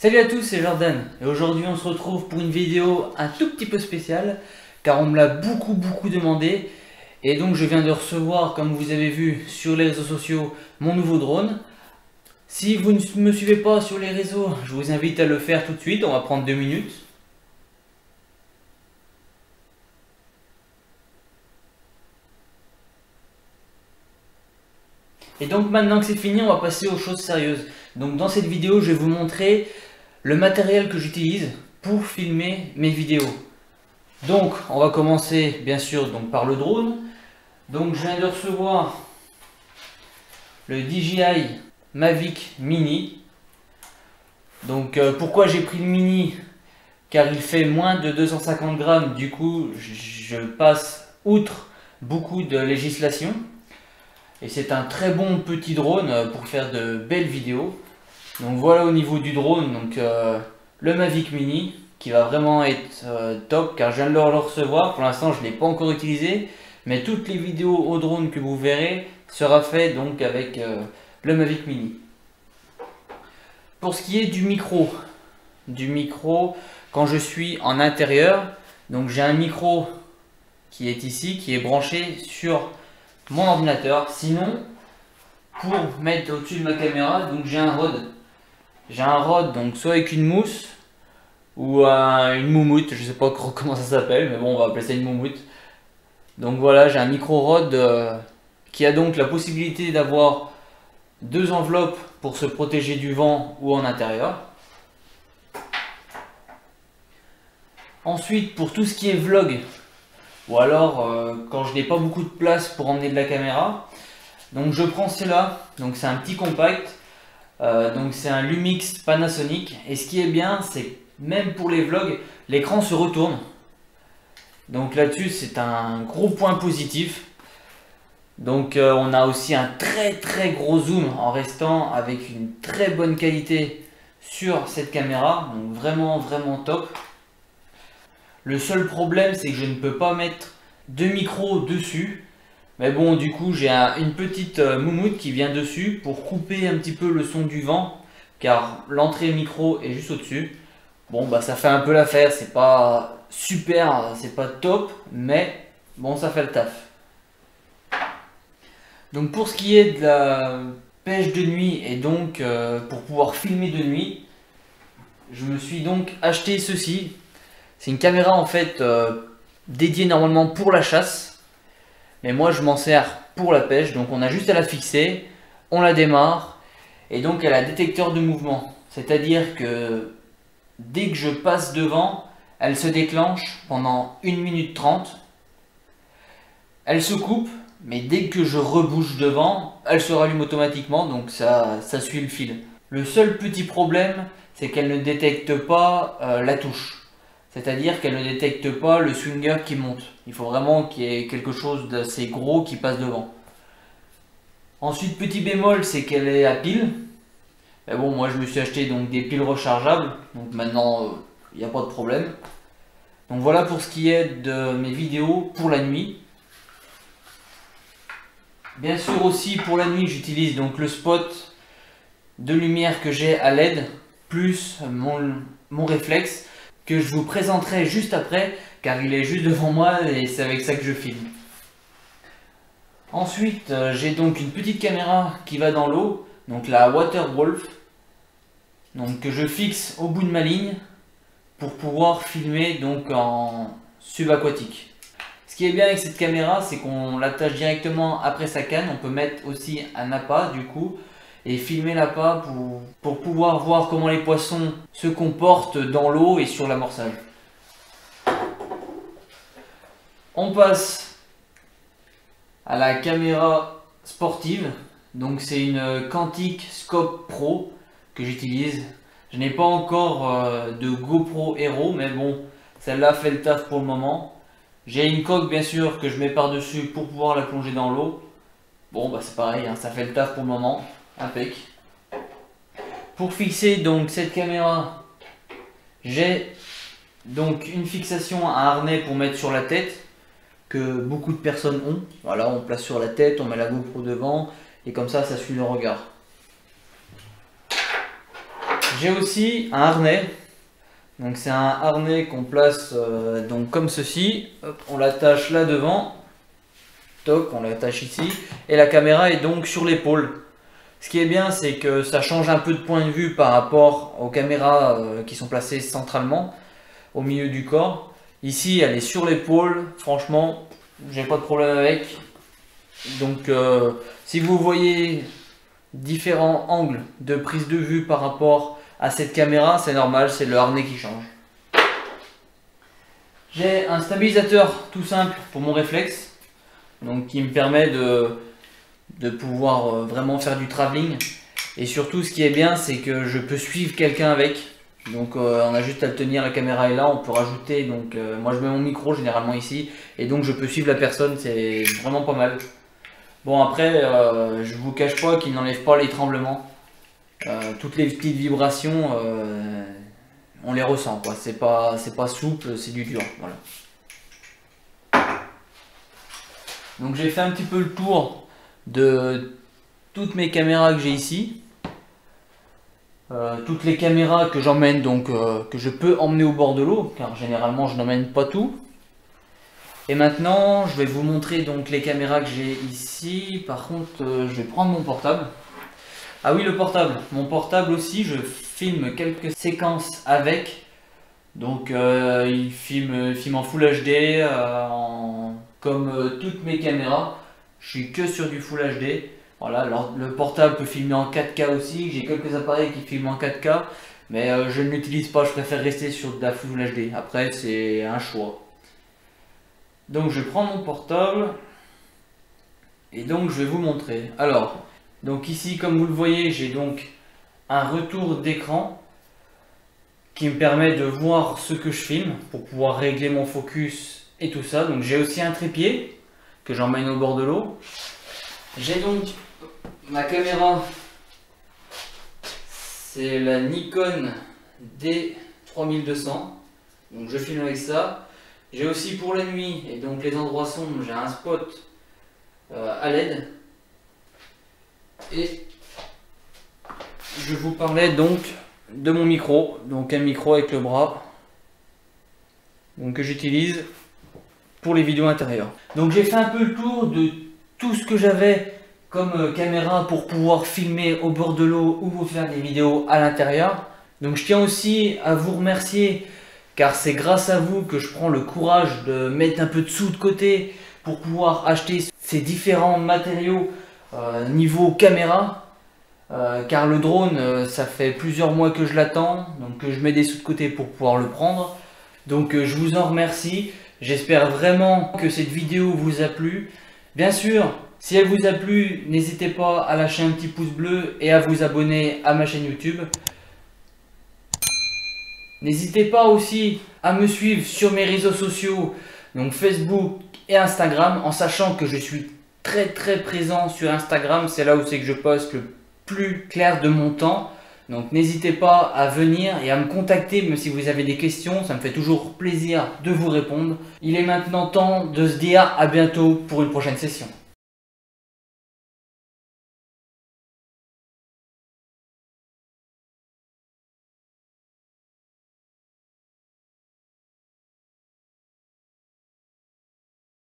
Salut à tous, c'est Jordan et aujourd'hui on se retrouve pour une vidéo un tout petit peu spéciale car on me l'a beaucoup demandé et donc je viens de recevoir, comme vous avez vu sur les réseaux sociaux, mon nouveau drone. Si vous ne me suivez pas sur les réseaux, je vous invite à le faire tout de suite, on va prendre 2 minutes. Et donc maintenant que c'est fini, on va passer aux choses sérieuses. Donc dans cette vidéo, je vais vous montrer le matériel que j'utilise pour filmer mes vidéos. Donc on va commencer bien sûr donc, par le drone. Donc je viens de recevoir le DJI Mavic Mini. Donc pourquoi j'ai pris le Mini? Car il fait moins de 250 grammes, du coup je passe outre beaucoup de législation. Et c'est un très bon petit drone pour faire de belles vidéos. Donc voilà au niveau du drone, donc le Mavic Mini qui va vraiment être top car je viens de le recevoir. Pour l'instant je ne l'ai pas encore utilisé, mais toutes les vidéos au drone que vous verrez sera fait donc avec le Mavic Mini. Pour ce qui est du micro quand je suis en intérieur, donc j'ai un micro qui est ici, qui est branché sur mon ordinateur. Sinon, pour mettre au-dessus de ma caméra, donc j'ai un rod. J'ai un rod, donc soit avec une mousse ou une moumoute, je sais pas comment ça s'appelle, mais bon, on va appeler ça une moumoute. Donc voilà, j'ai un micro rod qui a donc la possibilité d'avoir deux enveloppes pour se protéger du vent ou en intérieur. Ensuite, pour tout ce qui est vlog, ou alors quand je n'ai pas beaucoup de place pour emmener de la caméra, donc je prends cela. Donc c'est un petit compact, donc c'est un Lumix Panasonic, et ce qui est bien, c'est que même pour les vlogs, l'écran se retourne. Donc là-dessus, c'est un gros point positif. Donc on a aussi un très gros zoom en restant avec une très bonne qualité sur cette caméra, donc vraiment top. Le seul problème, c'est que je ne peux pas mettre de micro dessus. Mais bon, du coup, j'ai une petite moumoute qui vient dessus pour couper un petit peu le son du vent. Car l'entrée micro est juste au-dessus. Bon, bah ça fait un peu l'affaire. C'est pas super, c'est pas top. Mais bon, ça fait le taf. Donc pour ce qui est de la pêche de nuit et donc pour pouvoir filmer de nuit, je me suis donc acheté ceci. C'est une caméra en fait dédiée normalement pour la chasse, mais moi je m'en sers pour la pêche. Donc on a juste à la fixer, on la démarre et donc elle a un détecteur de mouvement. C'est-à-dire que dès que je passe devant, elle se déclenche pendant 1 minute 30. Elle se coupe, mais dès que je rebouge devant, elle se rallume automatiquement, donc ça suit le fil. Le seul petit problème, c'est qu'elle ne détecte pas la touche. C'est-à-dire qu'elle ne détecte pas le swinger qui monte. Il faut vraiment qu'il y ait quelque chose d'assez gros qui passe devant. Ensuite, petit bémol, c'est qu'elle est à pile. Mais bon, moi je me suis acheté donc des piles rechargeables. Donc maintenant, il n'y a pas de problème. Donc voilà pour ce qui est de mes vidéos pour la nuit. Bien sûr aussi pour la nuit, j'utilise donc le spot de lumière que j'ai à LED, plus mon réflexe, que je vous présenterai juste après, car il est juste devant moi et c'est avec ça que je filme. Ensuite, j'ai donc une petite caméra qui va dans l'eau, donc la Waterwolf, donc que je fixe au bout de ma ligne pour pouvoir filmer donc en subaquatique. Ce qui est bien avec cette caméra, c'est qu'on l'attache directement après sa canne. On peut mettre aussi un appât du coup et filmer l'appât pour pouvoir voir comment les poissons se comportent dans l'eau et sur l'amorçage. On passe à la caméra sportive. Donc c'est une Quantic Scope Pro que j'utilise. Je n'ai pas encore de GoPro Hero, mais bon, celle-là fait le taf pour le moment. J'ai une coque bien sûr que je mets par dessus pour pouvoir la plonger dans l'eau. Bon bah c'est pareil, hein, ça fait le taf pour le moment. Impec. Pour fixer donc cette caméra, j'ai donc une fixation, un harnais pour mettre sur la tête que beaucoup de personnes ont. Voilà, on place sur la tête, on met la GoPro devant et comme ça suit le regard. J'ai aussi un harnais. Donc c'est un harnais qu'on place donc comme ceci. Hop, on l'attache là devant. Toc, on l'attache ici. Et la caméra est donc sur l'épaule. Ce qui est bien, c'est que ça change un peu de point de vue par rapport aux caméras qui sont placées centralement au milieu du corps. Ici, elle est sur l'épaule. Franchement, j'ai pas de problème avec. Donc, si vous voyez différents angles de prise de vue par rapport à cette caméra, c'est normal, c'est le harnais qui change. J'ai un stabilisateur tout simple pour mon réflexe, donc qui me permet de pouvoir vraiment faire du travelling. Et surtout, ce qui est bien, c'est que je peux suivre quelqu'un avec. Donc on a juste à le tenir, la caméra est là, on peut rajouter, donc moi je mets mon micro généralement ici, et donc je peux suivre la personne, c'est vraiment pas mal. Bon après, je vous cache pas qu'il n'enlève pas les tremblements. Toutes les petites vibrations, on les ressent quoi, c'est pas souple, c'est du dur, voilà. Donc j'ai fait un petit peu le tour de toutes mes caméras que j'ai ici. Toutes les caméras que j'emmène, donc que je peux emmener au bord de l'eau, car généralement je n'emmène pas tout. Et maintenant je vais vous montrer donc les caméras que j'ai ici. Par contre je vais prendre mon portable. Ah oui, le portable, mon portable aussi, je filme quelques séquences avec. Donc il filme en Full HD, comme toutes mes caméras. Je suis que sur du Full HD. Voilà, alors, le portable peut filmer en 4K aussi. J'ai quelques appareils qui filment en 4K, mais je ne l'utilise pas. Je préfère rester sur de la Full HD. Après, c'est un choix. Donc je prends mon portable et donc je vais vous montrer. Alors, donc ici, comme vous le voyez, j'ai donc un retour d'écran qui me permet de voir ce que je filme pour pouvoir régler mon focus et tout ça. Donc j'ai aussi un trépied que j'emmène au bord de l'eau. J'ai donc ma caméra, c'est la Nikon D3200, donc je filme avec ça. J'ai aussi pour la nuit et donc les endroits sombres, j'ai un spot à LED. Et je vous parlais donc de mon micro, donc un micro avec le bras, donc que j'utilise pour les vidéos intérieures. Donc j'ai fait un peu le tour de tout ce que j'avais comme caméra pour pouvoir filmer au bord de l'eau ou vous faire des vidéos à l'intérieur. Donc je tiens aussi à vous remercier car c'est grâce à vous que je prends le courage de mettre un peu de sous de côté pour pouvoir acheter ces différents matériaux niveau caméra. Car le drone, ça fait plusieurs mois que je l'attends, donc que je mets des sous de côté pour pouvoir le prendre. Donc je vous en remercie. J'espère vraiment que cette vidéo vous a plu. Bien sûr, si elle vous a plu, n'hésitez pas à lâcher un petit pouce bleu et à vous abonner à ma chaîne YouTube. N'hésitez pas aussi à me suivre sur mes réseaux sociaux, donc Facebook et Instagram, en sachant que je suis très présent sur Instagram. C'est là où c'est que je poste le plus clair de mon temps. Donc n'hésitez pas à venir et à me contacter même si vous avez des questions, ça me fait toujours plaisir de vous répondre. Il est maintenant temps de se dire à bientôt pour une prochaine session.